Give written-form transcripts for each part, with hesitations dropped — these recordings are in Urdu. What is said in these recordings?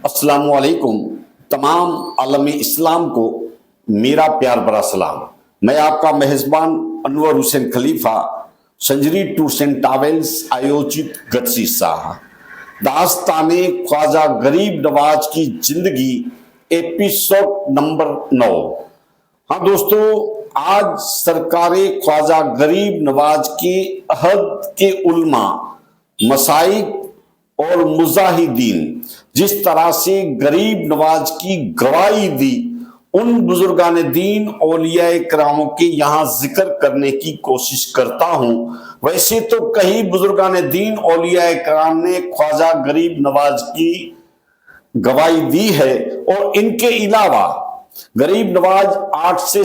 السلام علیکم تمام عالم اسلام کو میرا پیار بھرا سلام۔ میں آپ کا میزبان انور حسین خلیفہ سنجری ٹورس اینڈ ٹریولز آیوجت گتسیسہ داستان خواجہ غریب نواز کی زندگی ایپیسوڈ نمبر 9۔ ہاں دوستو، آج سرکار خواجہ غریب نواز کے عہد کے علماء، مشائخ اور مجاہدین جس طرح سے غریب نواز کی گواہی دی، ان بزرگان دین اولیاء کرام کے یہاں ذکر کرنے کی کوشش کرتا ہوں۔ ویسے تو کئی بزرگان دین اولیاء کرام نے خواجہ غریب نواز کی گواہی دی ہے، اور ان کے علاوہ غریب نواز 800 سے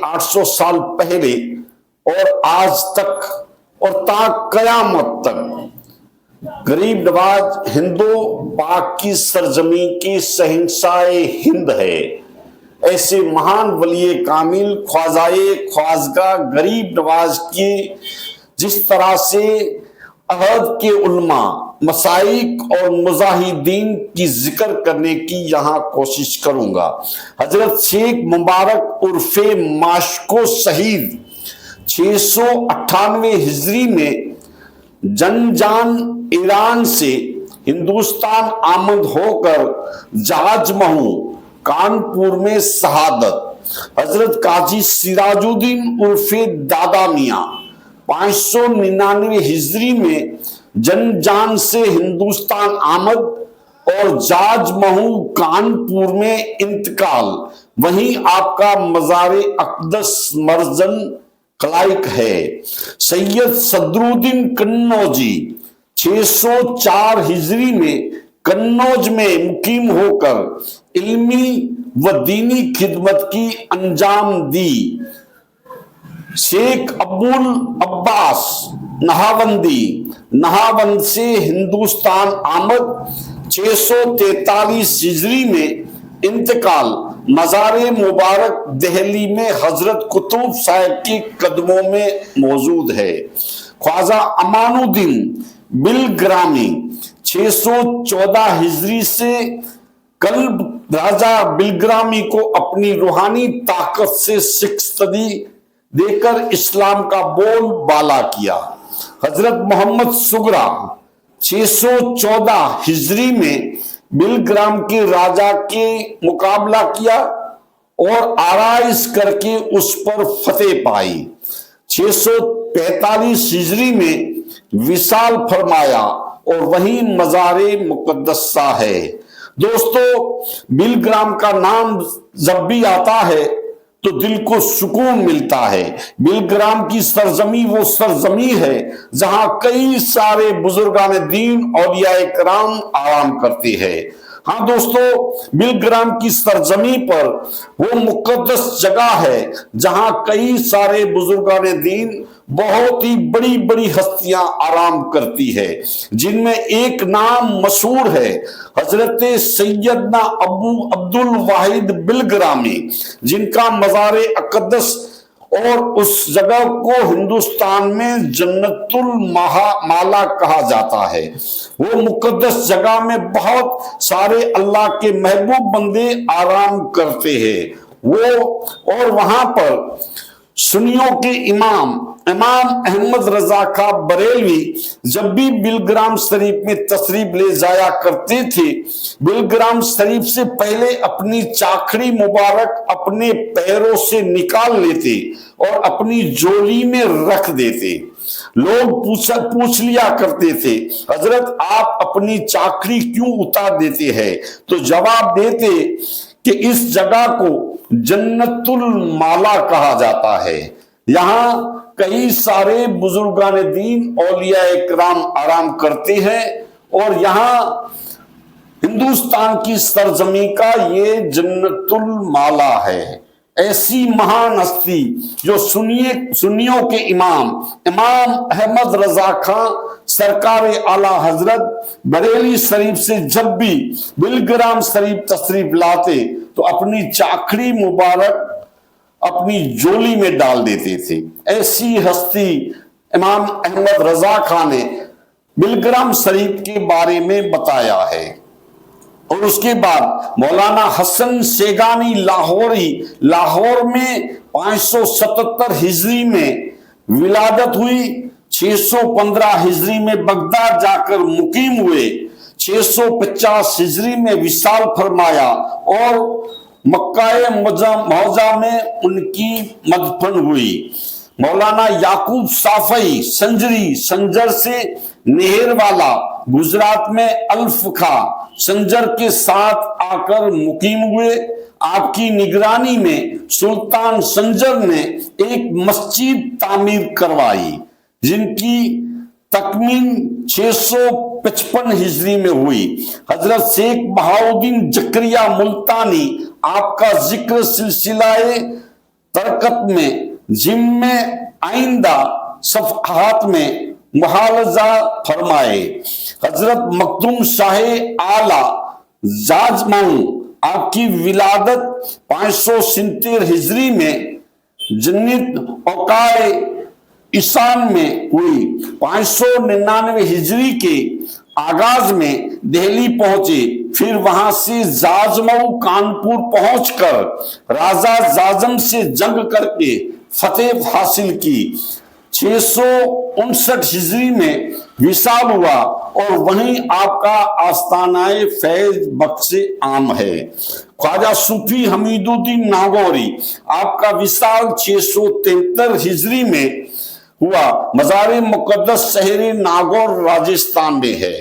850 سال پہلے اور آج تک اور تا قیامت تک غریب نواز ہندو پاک کی سرزمین کی شہنشاہ ہند ہے۔ ایسے مہان ولی کامل خواجہ غریب نواز کی جس طرح سے عہد کے علماء، مشائخ اور مجاہدین کی ذکر کرنے کی یہاں کوشش کروں گا۔ حضرت شیخ مبارک عرف ماشکو شہید 698 ہجری میں جنجان ایران سے ہندوستان آمد ہو کر جہاز محو کانپور میں شہادت۔ حضرت قاضی سراج الدین عرف دادا میاں 599 ہجری میں جنجان سے ہندوستان آمد اور جہاز محو کانپور میں انتقال۔ وہیں آپ کا مزار اقدس مرزن قلائق ہے۔ سید صدر الدین قنوجی 604 ہجری میں قنوج میں مقیم ہو کر علمی و دینی خدمت کی انجام دی۔ شیخ ابو العباس نہاوند سے ہندوستان آمد 643 ہجری میں انتقال۔ مزار مبارک دہلی میں حضرت قطب صاحب کے قدموں میں موجود ہے۔ خواجہ امان الدین بلگرامی 614 ہجری سے کلب راجہ بلگرامی کو اپنی روحانی طاقت سے شکستگی دے کر اسلام کا بول بالا کیا۔ حضرت محمد سغرا 614 ہجری میں بلگرام کے راجہ کے مقابلہ کیا اور آرائش کر کے اس پر فتح پائی۔ 645 ہجری میں وصال فرمایا اور وہیں مزار مقدسہ ہے۔ دوستو، بلگرام کا نام جب بھی آتا ہے تو دل کو سکون ملتا ہے۔ بلگرام کی سرزمین وہ سرزمین ہے جہاں کئی سارے بزرگان دین اولیاء کرام آرام کرتے ہیں۔ ہاں دوستو، بلگرام کی سرزمین پر وہ مقدس جگہ ہے جہاں کئی سارے بزرگان دین، بہت ہی بڑی بڑی ہستیاں آرام کرتی ہے، جن میں ایک نام مشہور ہے، حضرت سیدنا ابو عبد الواحد بلگرامی، جن کا مزار اقدس اور اس جگہ کو ہندوستان میں جنت المالا کہا جاتا ہے۔ وہ مقدس جگہ میں بہت سارے اللہ کے محبوب بندے آرام کرتے ہیں۔ اور وہاں پر سنیوں کے امام احمد رضا خان بریلوی جب بھی بلگرام شریف میں تشریف لے جایا کرتے تھے، بلگرام شریف سے پہلے اپنی چاکھڑی مبارک اپنے پیروں سے نکال لیتے اور اپنی جولی میں رکھ دیتے۔ لوگ پوچھ لیا کرتے تھے، حضرت آپ اپنی چاکھڑی کیوں اتار دیتے ہیں؟ تو جواب دیتے کہ اس جگہ کو جنت المالا کہا جاتا ہے، یہاں کئی سارے بزرگان دین اولیاء کرام آرام کرتے ہیں، اور یہاں ہندوستان کی سرزمین کا یہ جنت المالا ہے۔ ایسی مہان ہستی جو سنیوں کے امام احمد رضا خان سرکار اعلیٰ حضرت بریلی شریف سے جب بھی بلگرام شریف تشریف لاتے تو اپنی چاکھڑی مبارک اپنی جولی میں ڈال دیتے تھے۔ ایسی ہستی امام احمد رضا خان نے بلگرام شریف کے بارے میں بتایا ہے۔ اور اس کے بعد مولانا حسن سیگانی لاہوری، لاہور میں 577 ہجری میں ولادت ہوئی، 615 ہجری میں بغداد جا کر مقیم ہوئے، 650 ہجری میں وصال فرمایا اور مکہ معظہ میں ان کی مدفن ہوئی۔ مولانا یعقوب صافئی سنجری، سنجر سے نہر والا، گجرات میں الف خاں سنجر کے ساتھ آ کر مقیم ہوئے۔ آپ کی نگرانی میں سلطان سنجر نے ایک مسجد تعمیر کروائی جن کی تکمیل 655 ہجری میں ہوئی۔ حضرت شیخ بہاؤالدین زکریا ملتانی، آپ کا ذکر سلسلہ ترکت میں جن میں آئندہ صفحات میں محالزہ فرمائے۔ حضرت مخدوم شاہ اعلیٰ جاجمئو، آپ کی ولادت 573 ہجری میں جنت اوقائے ایسان میں ہوئی۔ 599 ہجری کے آغاز میں دہلی پہنچے، پھر وہاں سے جاجمئو کانپور پہنچ کر راجہ جاجم سے جنگ کر کے فتح حاصل کی۔ 659 ہجری میں وصال ہوا اور وہیں آپ کا آستانہ فیض بخش عام ہے۔ خواجہ صوفی حمید الدین ناگوری، آپ کا وصال 673 ہجری میں ہوا، مزار مقدس شہر ناگور راجستھان میں ہے۔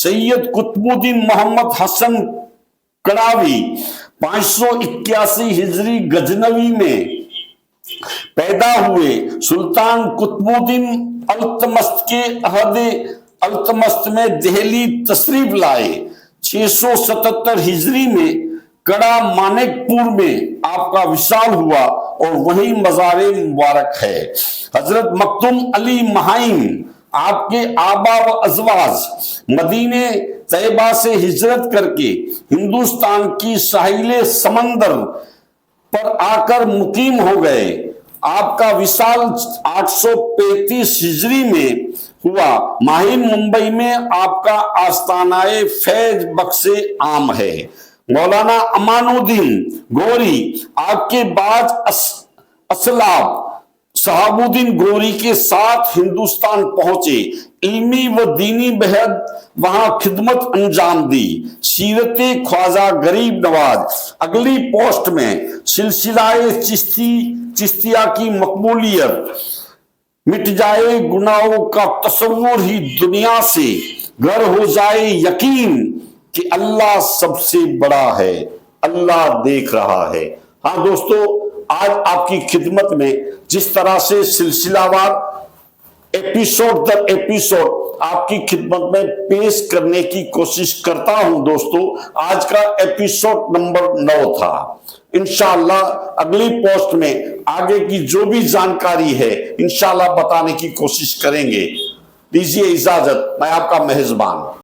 سید قطب الدین محمد حسن کڑاوی، 581 ہجری غزنوی میں پیدا ہوئے، سلطان قطب الدین التمش کے عہد التمش میں دہلی تشریف لائے۔ 677 ہجری میں کڑا مانک پور میں آپ کا وصال ہوا اور وہیں مزار مبارک ہے۔ حضرت مخدوم علی مہائم، آپ کے آبا و ازواج مدینہ طیبہ سے ہجرت کر کے ہندوستان کی ساحل سمندر پر آ کر مقیم ہو گئے۔ آپ کا وصال 835 ہجری میں ہوا، ماہم ممبئی میں آپ کا آستانہ فیض بخش عام ہے۔ مولانا امان الدین گوری، آپ کے بعد اسلاف شہاب الدین گوری کے ساتھ ہندوستان پہنچے، علمی و دینی بحث وہاں خدمت انجام دی۔ سیرت خواجہ غریب نواز، اگلی پوسٹ میں سلسلہ چشتیہ کی مقبولیت، مٹ جائے گناہوں کا تصور ہی دنیا سے، گر ہو جائے یقین کہ اللہ سب سے بڑا ہے، اللہ دیکھ رہا ہے۔ ہاں دوستو، آج آپ کی خدمت میں جس طرح سے سلسلہ وار ایپیسوڈ در ایپیسوڈ آپ کی خدمت میں پیش کرنے کی کوشش کرتا ہوں دوستو، آج کا ایپیسوڈ نمبر 9 تھا۔ انشاءاللہ اگلی پوسٹ میں آگے کی جو بھی جانکاری ہے انشاءاللہ بتانے کی کوشش کریں گے۔ دیجیے اجازت، میں آپ کا میزبان